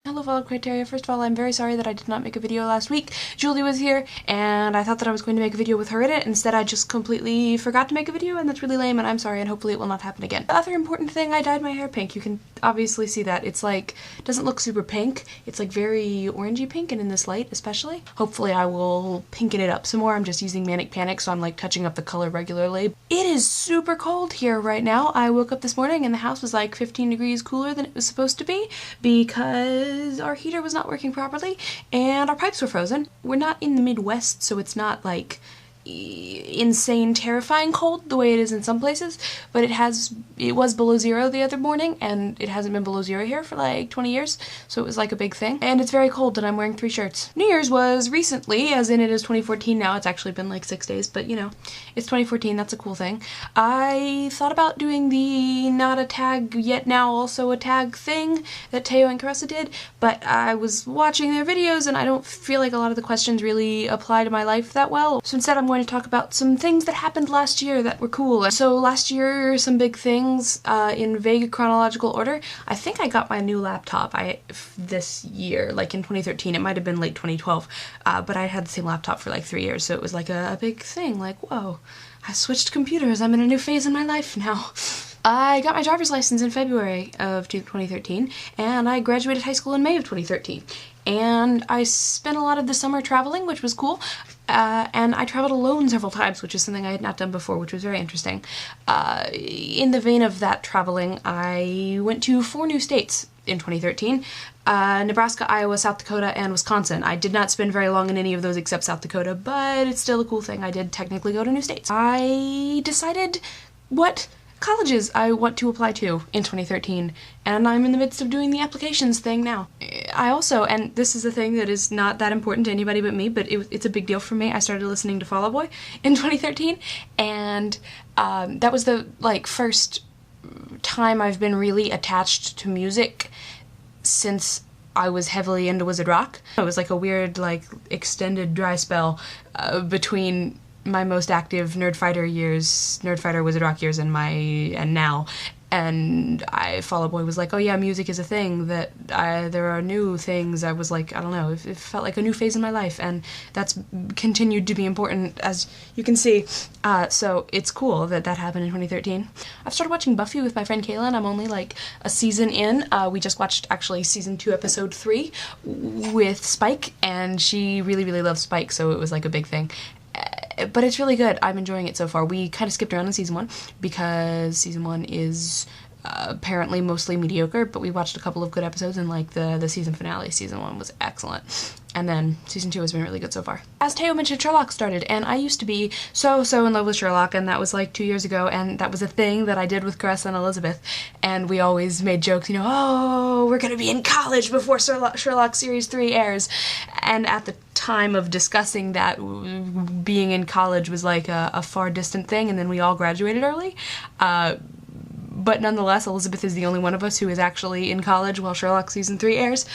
Hello Vlogfighteria. First of all, I'm very sorry that I did not make a video last week. Julie was here and I thought that I was going to make a video with her in it. Instead, I just completely forgot to make a video, and that's really lame, and I'm sorry, and hopefully it will not happen again. The other important thing, I dyed my hair pink. You can obviously see that. It's like, doesn't look super pink. It's like very orangey pink, and in this light especially. Hopefully I will pinken it up some more. I'm just using Manic Panic, so I'm like touching up the color regularly. It is super cold here right now. I woke up this morning and the house was like 15 degrees cooler than it was supposed to be because our heater was not working properly and our pipes were frozen. We're not in the Midwest, so it's not like insane terrifying cold the way it is in some places, but it was below zero the other morning, and it hasn't been below zero here for like 20 years, so it was like a big thing. And it's very cold and I'm wearing 3 shirts. New Year's was recently, as in it is 2014 now. It's actually been like 6 days, but you know, it's 2014, that's a cool thing. I thought about doing the not a tag yet now also a tag thing that Teo and Caressa did, but I was watching their videos and I don't feel like a lot of the questions really apply to my life that well, so instead I'm going to talk about some things that happened last year that were cool. So last year, some big things in vague chronological order. I think I got my new laptop this year, like in 2013. It might have been late 2012, but I had the same laptop for like 3 years, so it was like a big thing, like, whoa, I switched computers, I'm in a new phase in my life now. I got my driver's license in February of 2013, and I graduated high school in May of 2013. And I spent a lot of the summer traveling, which was cool, and I traveled alone several times, which is something I had not done before, which was very interesting. In the vein of that traveling, I went to 4 new states in 2013, Nebraska, Iowa, South Dakota, and Wisconsin. I did not spend very long in any of those except South Dakota, but it's still a cool thing. I did technically go to new states. I decided what colleges I want to apply to in 2013, and I'm in the midst of doing the applications thing now. I also, and this is a thing that is not that important to anybody but me, but it's a big deal for me, I started listening to Fall Out Boy in 2013, and that was the first time I've been really attached to music since I was heavily into Wizard Rock. It was like a weird, extended dry spell between my most active Nerdfighter Wizard Rock years and now. And Fall Out Boy was like, oh yeah, music is a thing, that there are new things. I was like, I don't know, it felt like a new phase in my life, and that's continued to be important, as you can see. So it's cool that that happened in 2013. I've started watching Buffy with my friend Kaylin. I'm only like a season in. We just watched actually season 2 episode 3 with Spike, and she really, really loves Spike, so it was like a big thing. But it's really good. I'm enjoying it so far. We kind of skipped around in season 1 because season 1 is apparently mostly mediocre, but we watched a couple of good episodes, and like the season finale, season 1 was excellent. And then season 2 has been really good so far. As Teo mentioned, Sherlock started, and I used to be so in love with Sherlock, and that was like 2 years ago, and that was a thing that I did with Caressa and Elizabeth, and we always made jokes, you know, oh, we're gonna be in college before Sherlock Series 3 airs, and at the time of discussing that, being in college was like a far distant thing, and then we all graduated early. But nonetheless, Elizabeth is the only one of us who is actually in college while Sherlock Season 3 airs.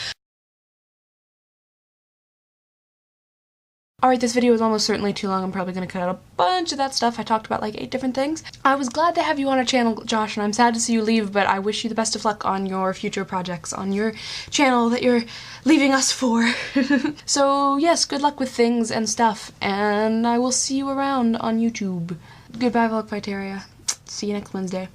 Alright, this video is almost certainly too long. I'm probably going to cut out a bunch of that stuff. I talked about like 8 different things. I was glad to have you on our channel, Josh, and I'm sad to see you leave, but I wish you the best of luck on your future projects on your channel that you're leaving us for. So yes, good luck with things and stuff, and I will see you around on YouTube. Goodbye, Vlogfighteria. See you next Wednesday.